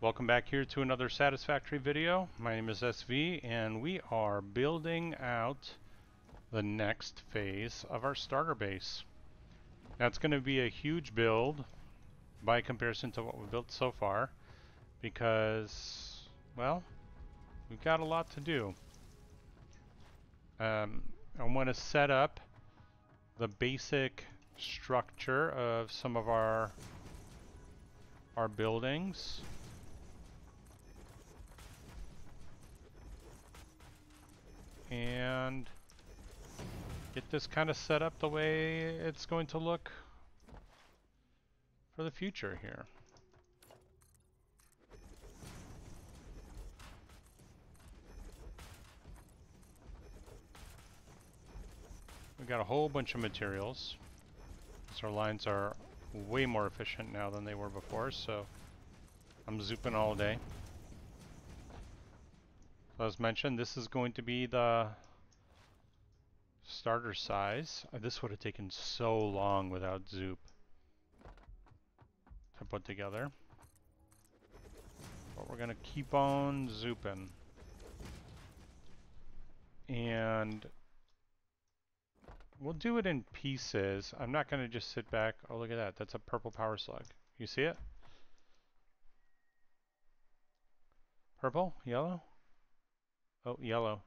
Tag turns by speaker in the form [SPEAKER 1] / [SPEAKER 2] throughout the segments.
[SPEAKER 1] Welcome back here to another Satisfactory video. My name is SV and we are building out the next phase of our starter base. Now it's going to be a huge build by comparison to what we've built so far because, well, we've got a lot to do. I want to set up the basic structure of some of our buildings. And get this kind of set up the way it's going to look for the future here. We got a whole bunch of materials. So our lines are way more efficient now than they were before, so I'm zooping all day. So as mentioned, this is going to be the starter size. This would have taken so long without zoop to put together. But we're going to keep on zooping. And we'll do it in pieces. I'm not going to just sit back. Oh, look at that. That's a purple power slug. You see it? Purple? Yellow? Oh, yellow.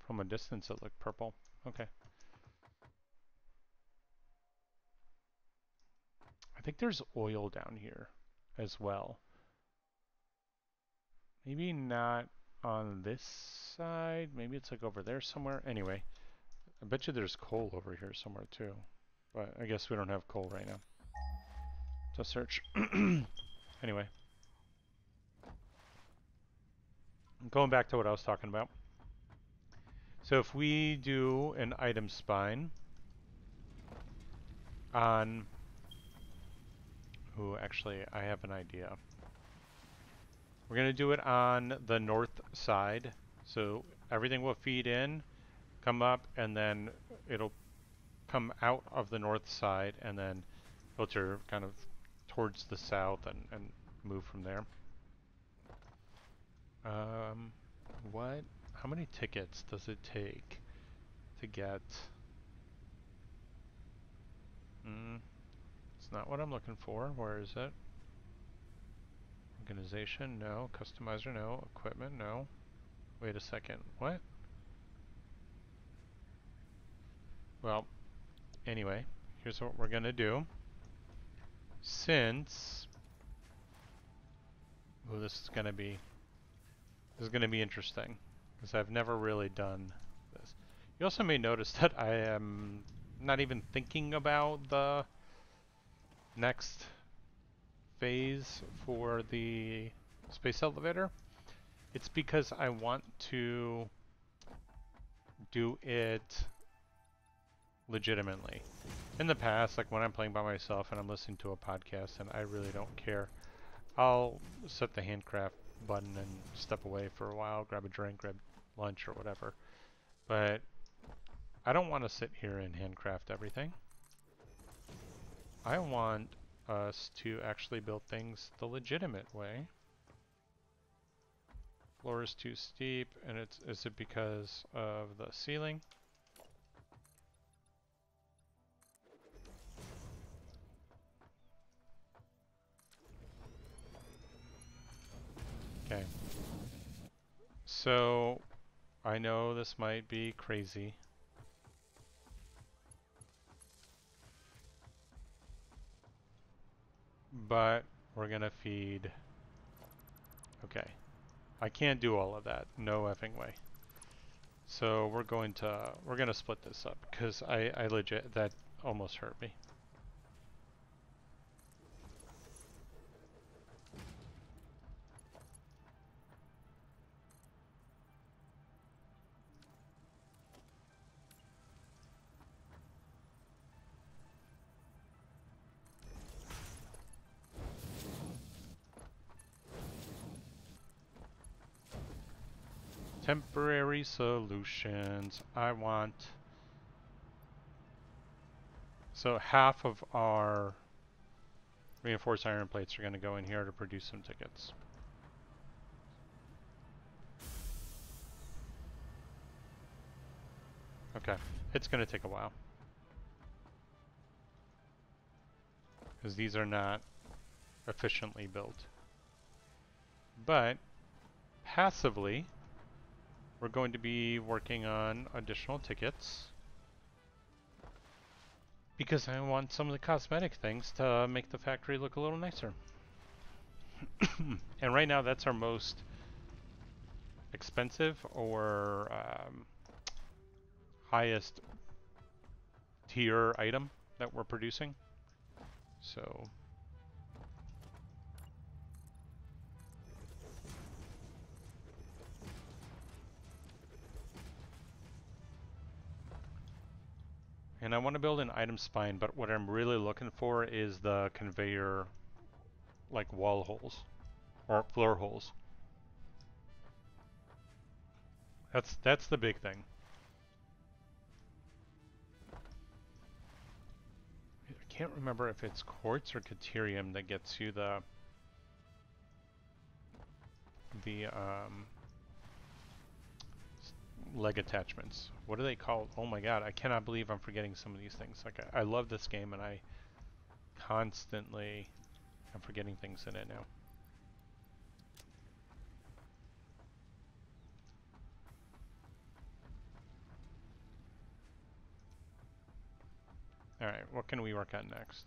[SPEAKER 1] From a distance it looked purple. Okay. I think there's oil down here as well. Maybe not on this side. Maybe it's like over there somewhere. Anyway, I bet you there's coal over here somewhere too. But I guess we don't have coal right now. So search. Anyway. Going back to what I was talking about. So if we do an item spine on... Ooh, actually, I have an idea. We're going to do it on the north side. So everything will feed in, come up, and then it'll come out of the north side and then filter kind of towards the south and move from there. What? How many tickets does it take to get? It's not what I'm looking for. Where is it? Organization, no. Customizer, no. Equipment, no. Wait a second. What? Well, anyway, here's what we're gonna do. Since, oh, this is gonna be interesting because I've never really done this. You also may notice that I am not even thinking about the next phase for the space elevator. It's because I want to do it legitimately. In the past, like when I'm playing by myself and I'm listening to a podcast and I really don't care, I'll set the handcraft button and step away for a while, grab a drink, grab lunch or whatever. But I don't want to sit here and handcraft everything. I want us to actually build things the legitimate way. Floor is too steep, and is it because of the ceiling? Okay. So I know this might be crazy. But we're gonna feed. Okay. I can't do all of that. No effing way. So we're gonna split this up because I legit, that almost hurt me. Temporary solutions. I want... So half of our reinforced iron plates are going to go in here to produce some tickets. Okay, it's going to take a while. Because these are not efficiently built. But passively, we're going to be working on additional tickets. Because I want some of the cosmetic things to make the factory look a little nicer. And right now that's our most expensive or highest tier item that we're producing. So and I want to build an item spine, but what I'm really looking for is the conveyor like wall holes or floor holes. That's the big thing. I can't remember if it's quartz or caterium that gets you the leg attachments. What are they called? Oh my god, I cannot believe I'm forgetting some of these things. Like I love this game and I constantly am forgetting things in it now. Alright, what can we work on next?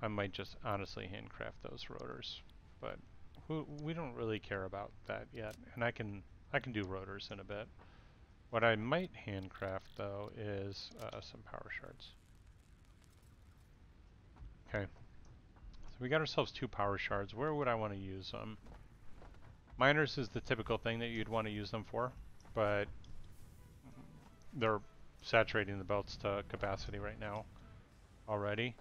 [SPEAKER 1] I might just honestly handcraft those rotors, but we don't really care about that yet, and I can do rotors in a bit. What I might handcraft though is some power shards. Okay, so we got ourselves 2 power shards. Where would I want to use them? Miners is the typical thing that you'd want to use them for, but they're saturating the belts to capacity right now already.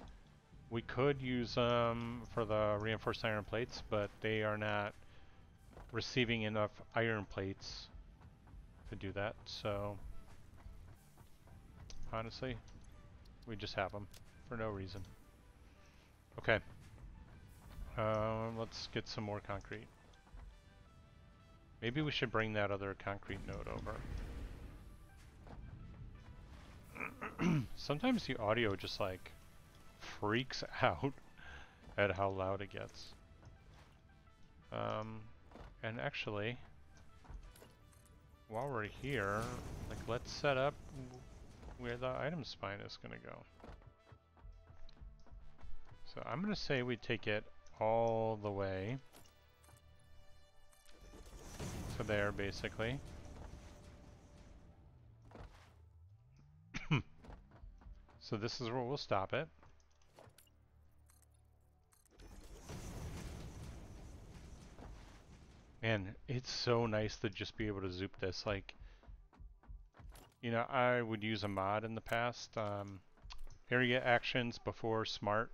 [SPEAKER 1] We could use them for the reinforced iron plates, but they are not receiving enough iron plates to do that, so honestly, we just have them for no reason. Okay, let's get some more concrete. Maybe we should bring that other concrete node over. Sometimes the audio just like freaks out at how loud it gets. And actually, while we're here, like let's set up where the item spine is going to go. So I'm going to say we take it all the way to there, basically. So this is where we'll stop it. Man, it's so nice to just be able to zoop this. Like, you know, I would use a mod in the past. Area actions before Smart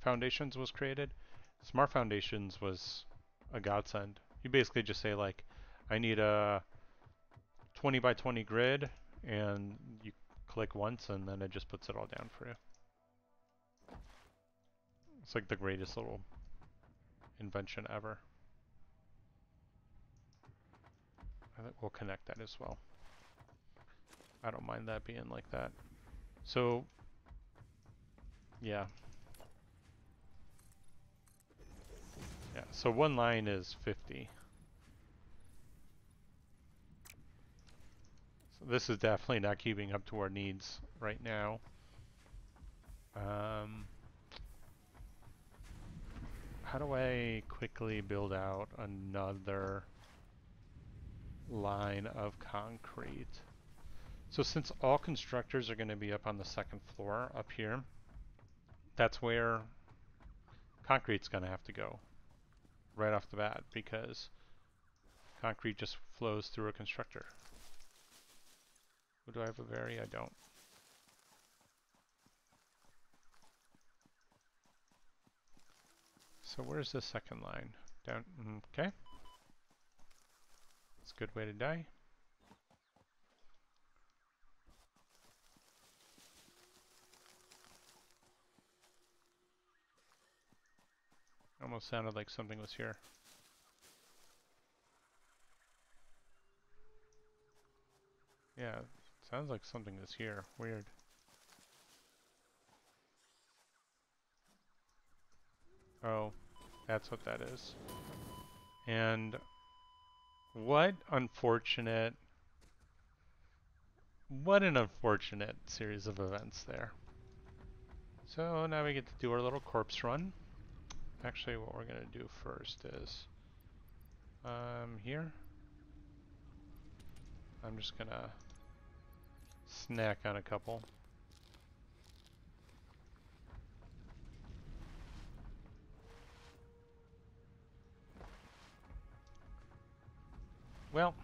[SPEAKER 1] Foundations was created. Smart Foundations was a godsend. You basically just say like, I need a 20 by 20 grid, and you click once and then it just puts it all down for you. It's like the greatest little invention ever. I think we'll connect that as well. I don't mind that being like that. So, yeah. Yeah, so one line is 50. So this is definitely not keeping up to our needs right now. How do I quickly build out another line of concrete? So since all constructors are going to be up on the second floor up here, that's where concrete's going to have to go right off the bat, because concrete just flows through a constructor. Do I have a vary? I don't. So where's the second line? Down, okay. That's a good way to die. Almost sounded like something was here. Yeah, sounds like something is here. Weird. Oh, that's what that is. And what an unfortunate series of events there. So now we get to do our little corpse run. Actually, what we're going to do first is here. I'm just going to snack on a couple. Well,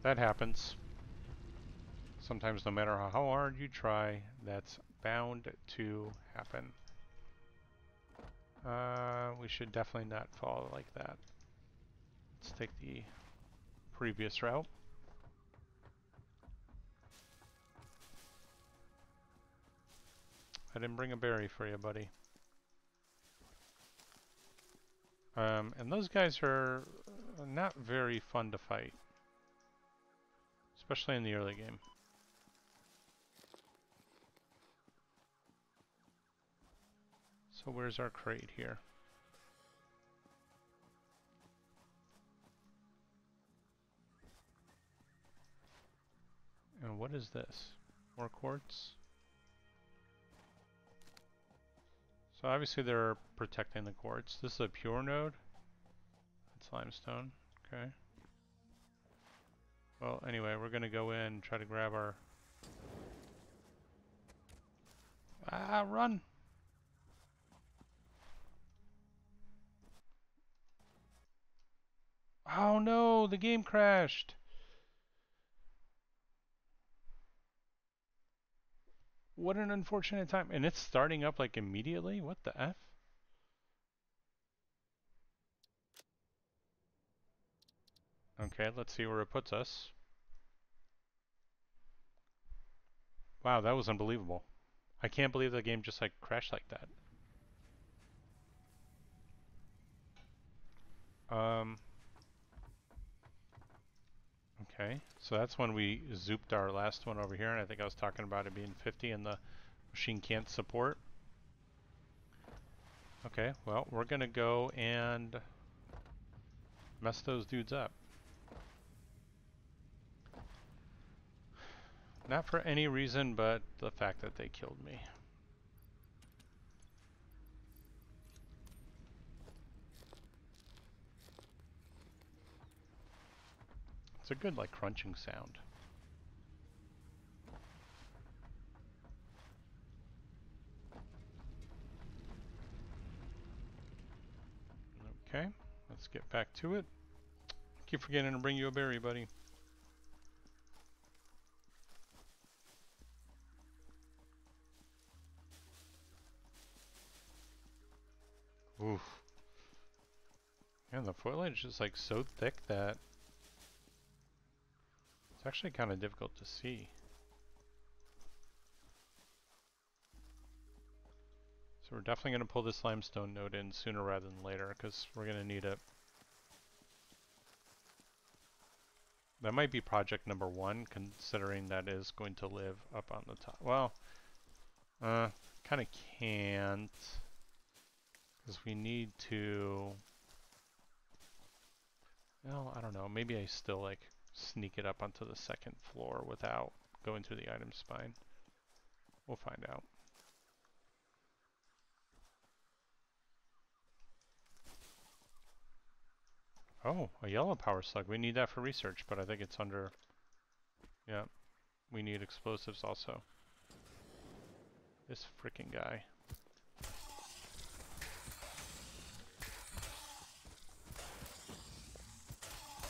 [SPEAKER 1] that happens. Sometimes no matter how hard you try, that's bound to happen. We should definitely not fall like that. Let's take the previous route. I didn't bring a berry for you, buddy. And those guys are not very fun to fight, especially in the early game. So where's our crate here? And what is this? More quartz? So obviously they're protecting the quartz. This is a pure node. It's limestone. Okay. Well, anyway, we're gonna go in and try to grab our... Ah, run! Oh no, the game crashed! What an unfortunate time. And it's starting up like immediately? What the F? Okay, let's see where it puts us. Wow, that was unbelievable. I can't believe the game just like crashed like that. Okay, so that's when we zooped our last one over here, and I think I was talking about it being 50 and the machine can't support. Okay, well, we're gonna go and mess those dudes up. Not for any reason but the fact that they killed me. It's a good like crunching sound. Okay, let's get back to it. Keep forgetting to bring you a berry, buddy. Oof. And the foliage is like so thick that it's actually kind of difficult to see. So we're definitely going to pull this limestone node in sooner rather than later because we're going to need it. That might be project number 1, considering that is going to live up on the top. Well, kind of can't, because we need to, well, I don't know, maybe I still like sneak it up onto the second floor without going through the item spine. We'll find out. Oh, a yellow power slug. We need that for research, but I think it's under, yeah, we need explosives also. This freaking guy.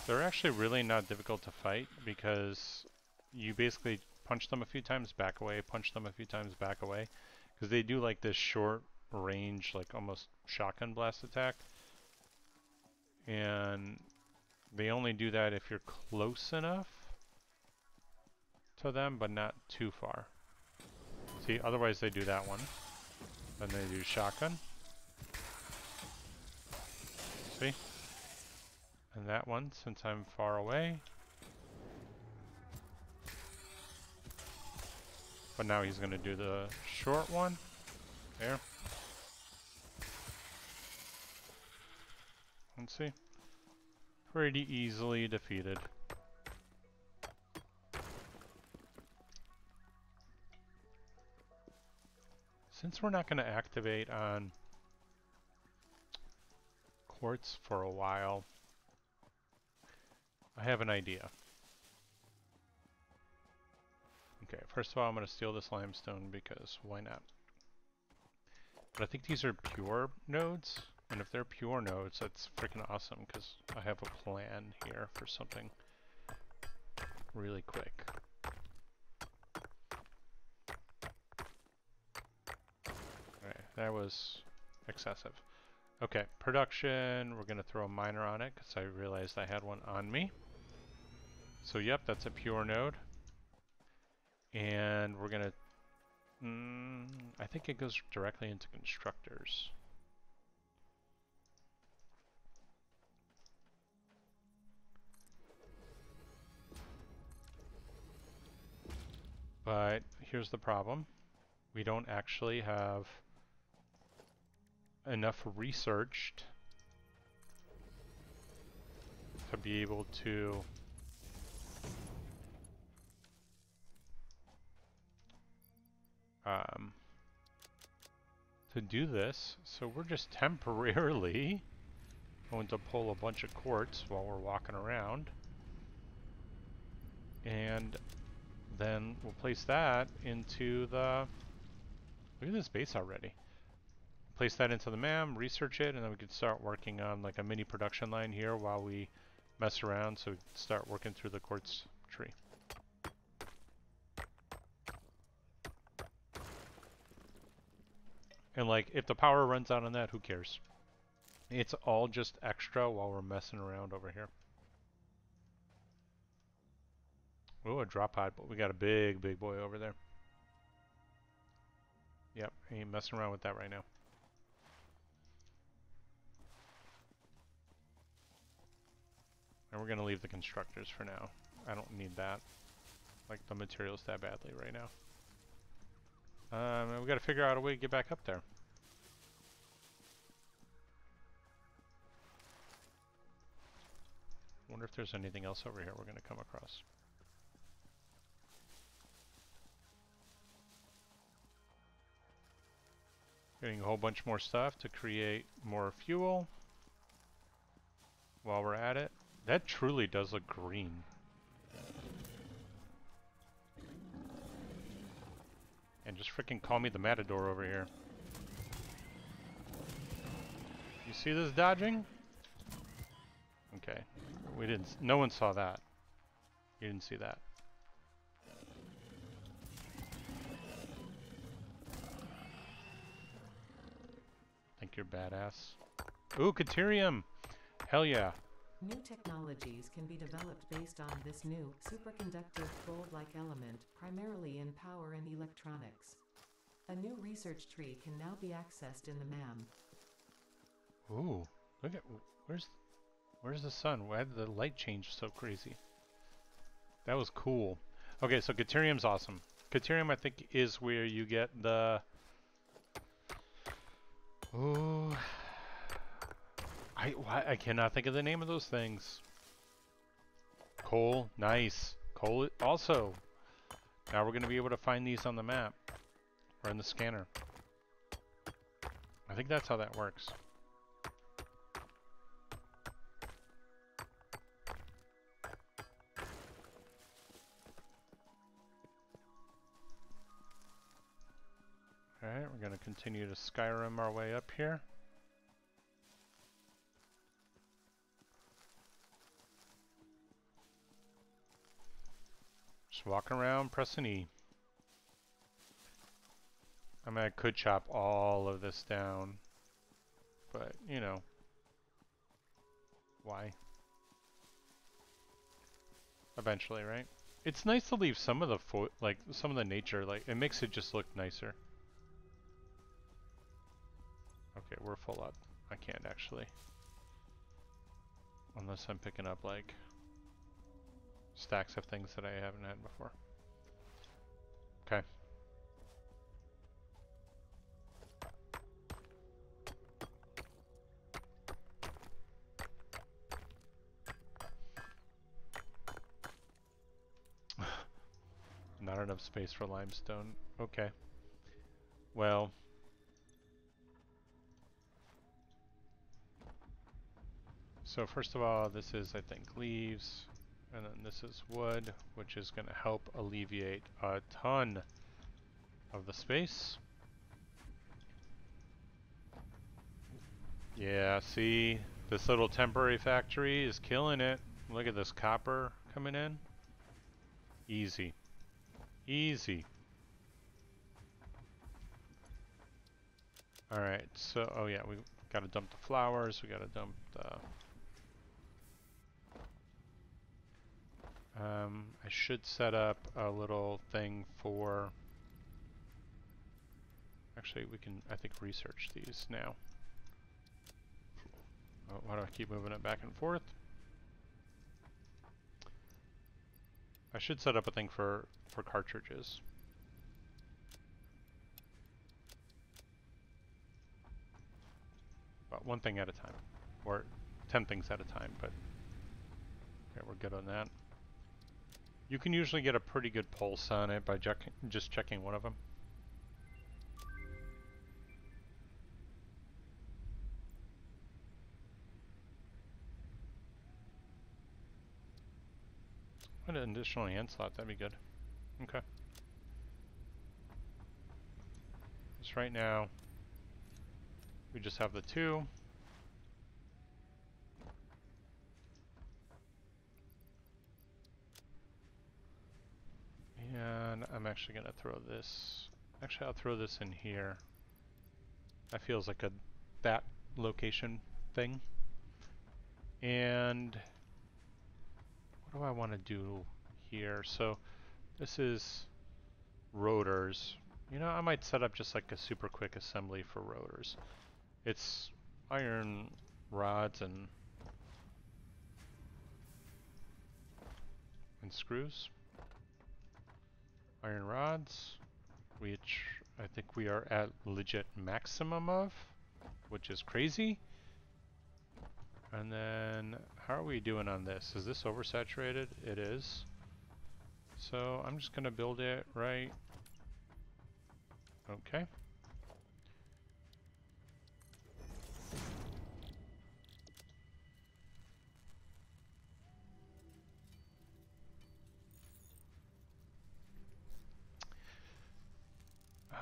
[SPEAKER 1] They're actually really not difficult to fight because you basically punch them a few times, back away, punch them a few times, back away. Because they do like this short range, like almost shotgun blast attack. And they only do that if you're close enough to them, but not too far. See, otherwise they do that one. Then they do shotgun. See? And that one, since I'm far away. But now he's going to do the short one. There. Let's see. Pretty easily defeated. Since we're not going to activate on quartz for a while, I have an idea. Okay, first of all, I'm going to steal this limestone because why not? But I think these are pure nodes, and if they're pure nodes, that's freaking awesome because I have a plan here for something really quick. Alright, that was excessive. Okay, production, we're going to throw a miner on it because I realized I had one on me. So yep, that's a pure node. And we're going to, I think it goes directly into constructors. But here's the problem. We don't actually have enough researched to be able to do this, so we're just temporarily going to pull a bunch of quartz while we're walking around, and then we'll place that into the, look at this base already. Place that into the MAM, research it, and then we can start working on like a mini production line here while we mess around, so we can start working through the quartz tree. And like, if the power runs out on that, who cares? It's all just extra while we're messing around over here. Oh, a drop pod, but we got a big boy over there. Yep, ain't messing around with that right now. And we're gonna leave the constructors for now. I don't need that. Like the materials that badly right now. And we gotta figure out a way to get back up there. Wonder if there's anything else over here we're gonna come across. Getting a whole bunch more stuff to create more fuel while we're at it. That truly does look green. And just freaking call me the Matador over here. You see this dodging? Okay. We didn't, no one saw that. You didn't see that. Think you're badass. Ooh, Caterium! Hell yeah.
[SPEAKER 2] New technologies can be developed based on this new, superconductive, gold-like element, primarily in power and electronics. A new research tree can now be accessed in the MAM.
[SPEAKER 1] Ooh, look at, where's the sun? Why did the light change so crazy? That was cool. Okay, so Caterium's awesome. Caterium, I think, is where you get the... Ooh... I cannot think of the name of those things. Coal, nice. Coal also. Now we're going to be able to find these on the map. Or in the scanner. I think that's how that works. Alright, we're going to continue to Skyrim our way up here. Just walking around, pressing E. I mean, I could chop all of this down, but, you know, why? Eventually, right? It's nice to leave some of the some of the nature, like, it makes it just look nicer. Okay, we're full up. I can't actually. Unless I'm picking up, like, stacks of things that I haven't had before. Okay. Not enough space for limestone. Okay. Well. So first of all, this is, I think, leaves. And then this is wood, which is going to help alleviate a ton of the space. Yeah, see? This little temporary factory is killing it. Look at this copper coming in. Easy. Easy. Alright, so, oh yeah, we gotta dump the flowers, we gotta dump the... I should set up a little thing for... Actually, we can, I think, research these now. Oh, why do I keep moving it back and forth? I should set up a thing for cartridges. But one thing at a time. Or 10 things at a time, but... Okay, we're good on that. You can usually get a pretty good pulse on it by just checking one of them. What an additional hand slot, that'd be good. Okay. Just right now, we just have the two. And I'm actually gonna throw this, actually I'll throw this in here. That feels like that location thing. And what do I want to do here? So this is rotors. You know, I might set up just like a super quick assembly for rotors. It's iron rods and screws. Iron rods, which I think we are at legit maximum of, which is crazy. And then, how are we doing on this? Is this oversaturated? It is. So I'm just gonna build it right. Okay.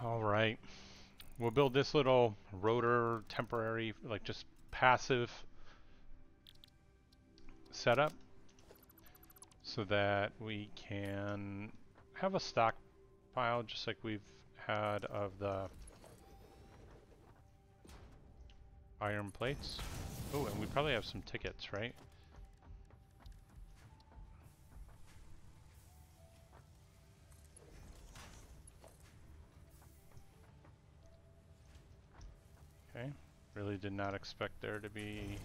[SPEAKER 1] All right. We'll build this little rotor temporary, like just passive setup so that we can have a stockpile just like we've had of the iron plates. Oh, and we probably have some tickets, right? Okay, really did not expect there to be...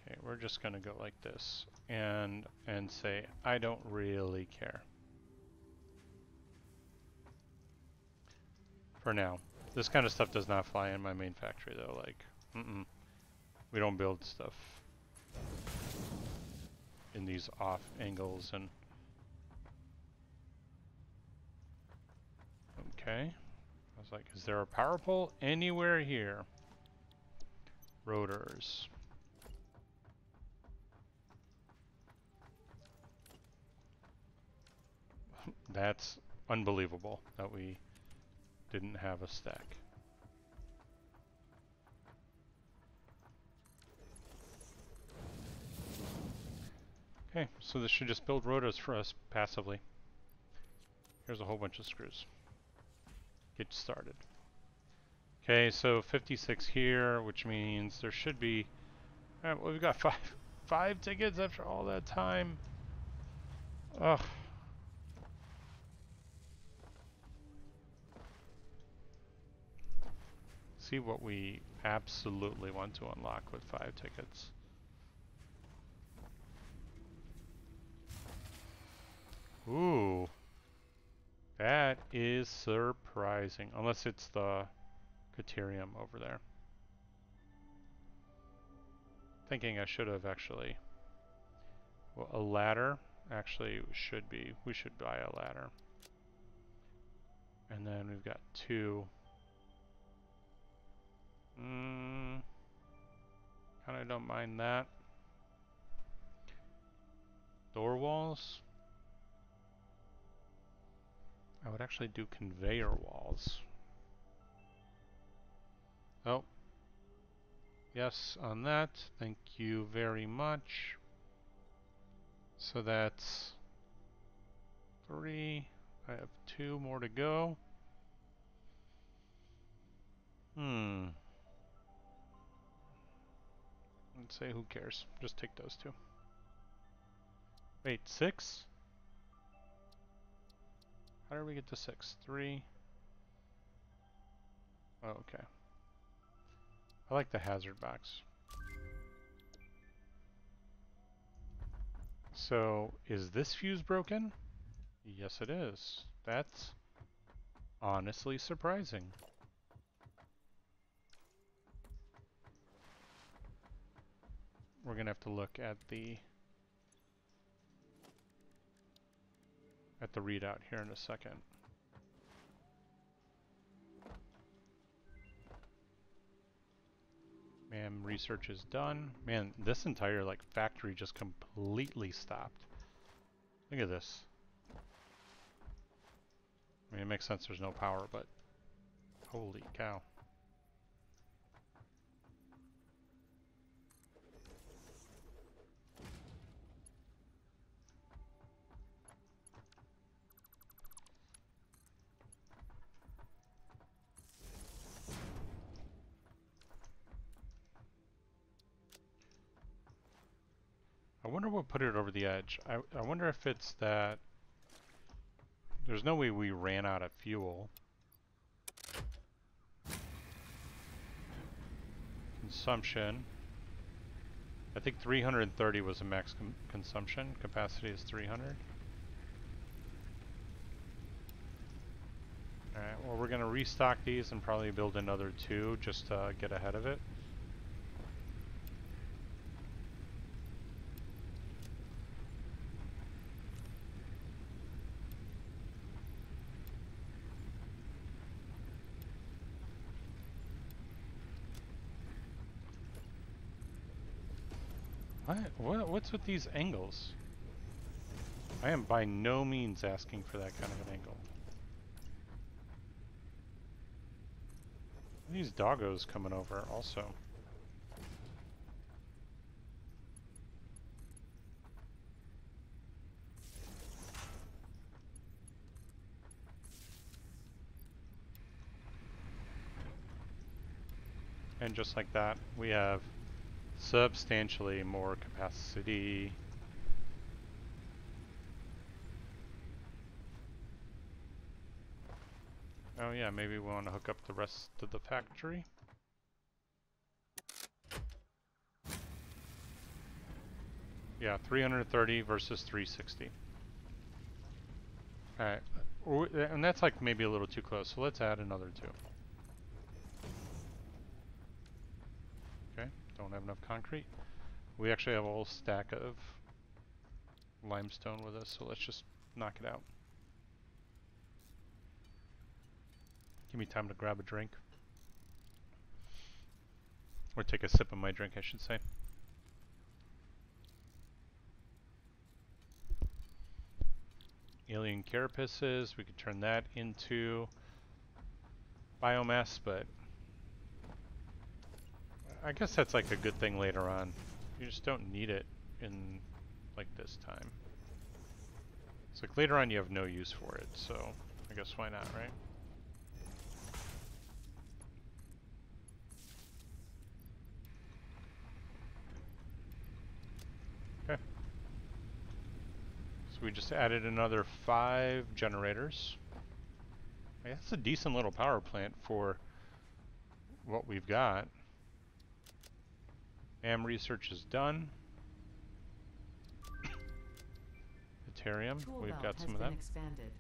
[SPEAKER 1] Okay, we're just gonna go like this and say, I don't really care. For now. This kind of stuff does not fly in my main factory though, like, we don't build stuff in these off angles and... Okay. I was like, is there a power pole anywhere here? Rotors. That's unbelievable that we didn't have a stack. Okay, so this should just build rotors for us passively. Here's a whole bunch of screws. Get started. Okay, so 56 here, which means there should be... Alright, well, we've got five tickets after all that time. Ugh. See what we absolutely want to unlock with 5 tickets. Ooh. That is surprising. Unless it's the Caterium over there. thinking I should have actually. Well, a ladder actually should be. We should buy a ladder. And then we've got 2. Kind of don't mind that. Door walls. I would actually do conveyor walls. Oh. Yes, on that. Thank you very much. So that's 3. I have 2 more to go. Let's say who cares? Just take those 2. Wait, 6? How did we get to 6? 3. Oh, okay. I like the hazard box. So, is this fuse broken? Yes, it is. That's honestly surprising. We're gonna have to look at the readout here in a second. Man, research is done. Man, this entire like factory just completely stopped. Look at this. I mean, it makes sense there's no power, but holy cow. I wonder what put it over the edge. I wonder if it's that there's no way we ran out of fuel. Consumption. I think 330 was the max consumption. Capacity is 300. Alright, well we're going to restock these and probably build another 2 just to get ahead of it. What's with these angles? I am by no means asking for that kind of an angle. These doggos coming over also. And just like that, we have substantially more capacity. Oh yeah, maybe we want to hook up the rest of the factory. Yeah, 330 versus 360. Alright, and that's like maybe a little too close, so let's add another 2. Okay, don't have enough concrete. We actually have a whole stack of limestone with us, so let's just knock it out. Give me time to grab a drink. Or take a sip of my drink, I should say. Alien carapaces, we could turn that into biomass, but I guess that's like a good thing later on. You just don't need it in like this time. It's like later on you have no use for it, so I guess why not, right? Okay. So we just added another 5 generators. That's a decent little power plant for what we've got. AM research is done. Deuterium, we've got some of that.
[SPEAKER 2] Expanded.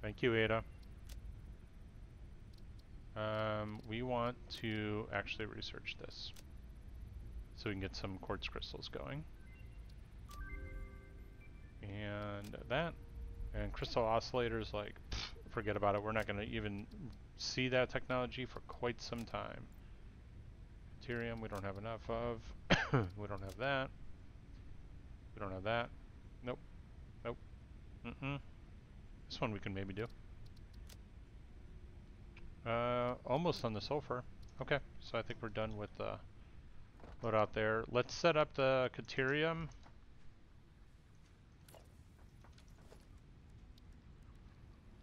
[SPEAKER 1] Thank you, Ada. We want to actually research this. so we can get some quartz crystals going. And that, and crystal oscillators, like, pff, forget about it. We're not going to even see that technology for quite some time. Deuterium, we don't have enough of. We don't have that. We don't have that. Nope. Nope. This one we can maybe do. Almost on the sulfur. Okay, so I think we're done with the load out there. Let's set up the deuterium.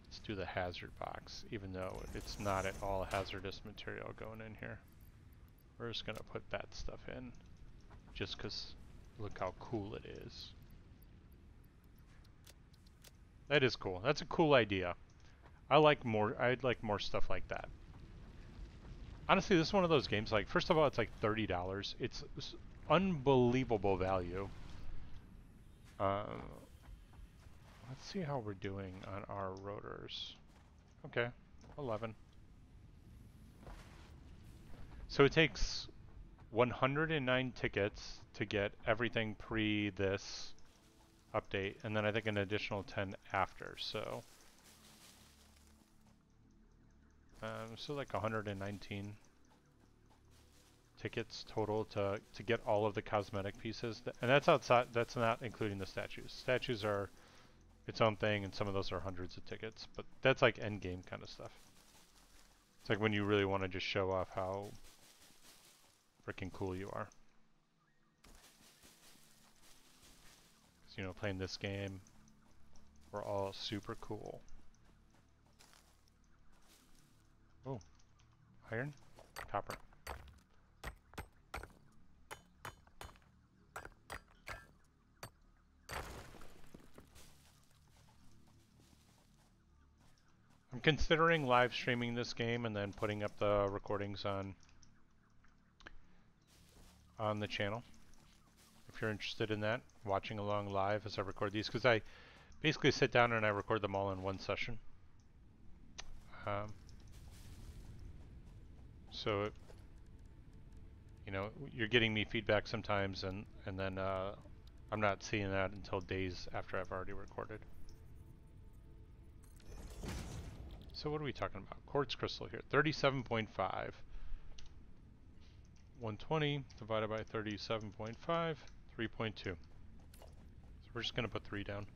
[SPEAKER 1] Let's do the hazard box, even though it's not at all hazardous material going in here. We're just gonna put that stuff in, just 'cause look how cool it is. That is cool. That's a cool idea. I'd like more stuff like that. Honestly, this is one of those games, like, first of all, it's like $30. It's unbelievable value. Let's see how we're doing on our rotors. Okay, 11. So it takes 109 tickets to get everything pre this update, and then I think an additional 10 after, so so like 119 tickets total to get all of the cosmetic pieces, and that's outside. That's not including the statues. Statues are its own thing, and some of those are hundreds of tickets, but that's like end game kind of stuff. It's like when you really want to just show off how freaking cool you are. 'Cause, you know, playing this game, we're all super cool. Oh, iron, copper. I'm considering live streaming this game and then putting up the recordings on the channel. If you're interested in that, watching along live as I record these, because I basically sit down and I record them all in one session. So, you know, you're getting me feedback sometimes, and then I'm not seeing that until days after I've already recorded. So what are we talking about? Quartz crystal here, 37.5. 120 divided by 37.5, 3.2. So we're just going to put 3 down.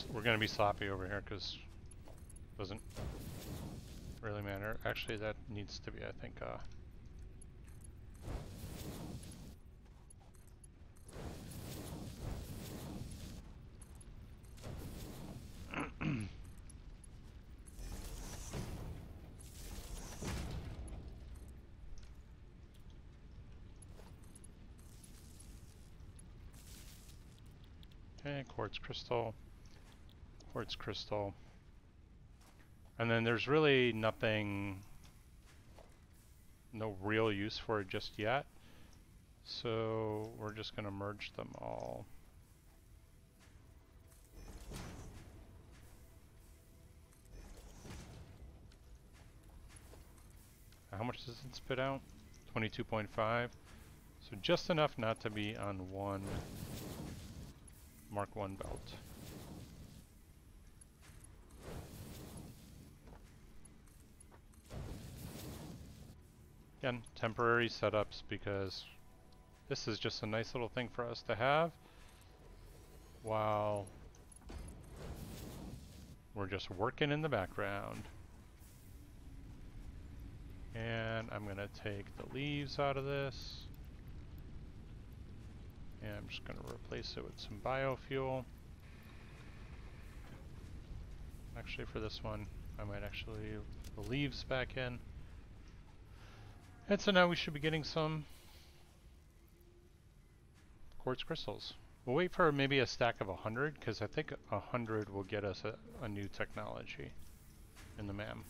[SPEAKER 1] We're going to be sloppy over here because it doesn't really matter. Actually, that needs to be, I think, okay, quartz crystal, quartz crystal. And then there's really nothing, no real use for it just yet. So we're just going to merge them all. How much does it spit out? 22.5. So just enough not to be on one Mark 1 belt. Again, temporary setups because this is just a nice little thing for us to have while we're just working in the background. And I'm going to take the leaves out of this. And I'm just going to replace it with some biofuel. Actually, for this one, I might actually put the leaves back in. And so now we should be getting some quartz crystals. We'll wait for maybe a stack of 100, because I think 100 will get us a new technology. in the MAM.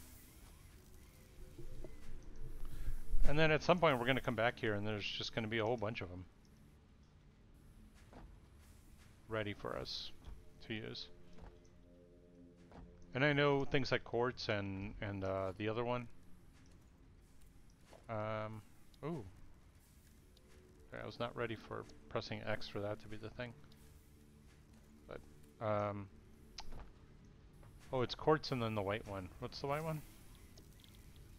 [SPEAKER 1] And then at some point we're going to come back here and there's just going to be a whole bunch of them ready for us to use. And I know things like quartz and the other one. Ooh. I was not ready for pressing X for that to be the thing. But, oh, it's quartz and then the white one. What's the white one?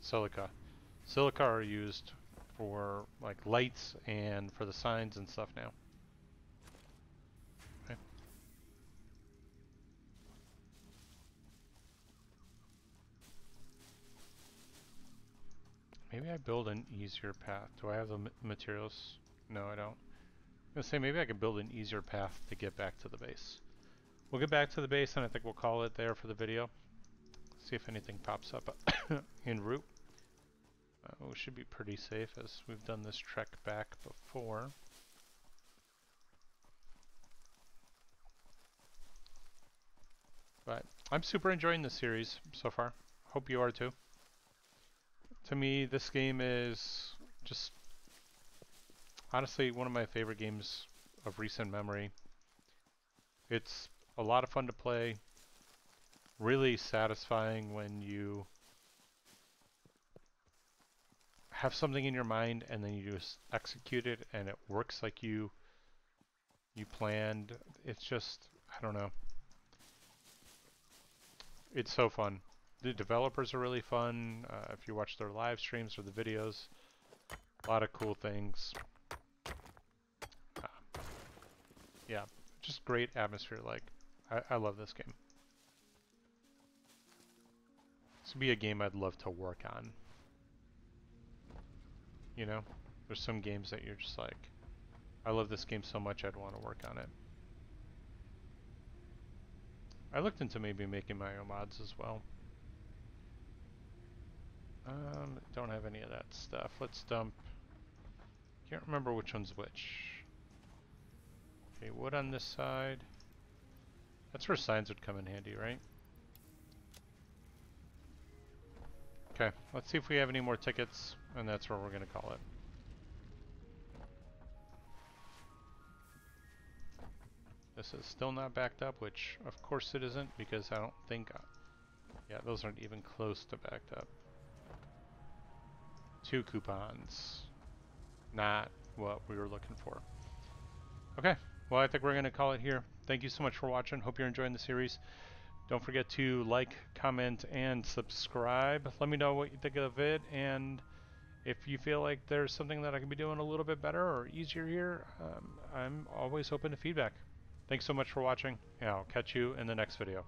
[SPEAKER 1] Silica. Silica are used for like lights and for the signs and stuff now. Okay. Maybe I build an easier path. Do I have the materials? No, I don't. I'm gonna say maybe I could build an easier path to get back to the base. We'll get back to the base and I think we'll call it there for the video. See if anything pops up en route. We should be pretty safe as we've done this trek back before. But I'm super enjoying this series so far. Hope you are too. To me, this game is just honestly one of my favorite games of recent memory. It's a lot of fun to play, really satisfying when you have something in your mind and then you just execute it and it works like you planned. It's just, I don't know. It's so fun. The developers are really fun. If you watch their live streams or the videos, a lot of cool things. Yeah, just great atmosphere. Like, I love this game. This would be a game I'd love to work on. You know, there's some games that you're just like, I love this game so much I'd want to work on it. I looked into maybe making my own mods as well. Don't have any of that stuff. Let's dump. Can't remember which one's which. Okay, wood on this side. That's where signs would come in handy, right? Okay, let's see if we have any more tickets, and that's where we're going to call it. This is still not backed up, which of course it isn't, because I don't think... yeah, those aren't even close to backed up. 2 coupons. Not what we were looking for. Okay, well I think we're going to call it here. Thank you so much for watching. Hope you're enjoying the series. Don't forget to like, comment, and subscribe. Let me know what you think of it, and if you feel like there's something that I can be doing a little bit better or easier here, I'm always open to feedback. Thanks so much for watching, and I'll catch you in the next video.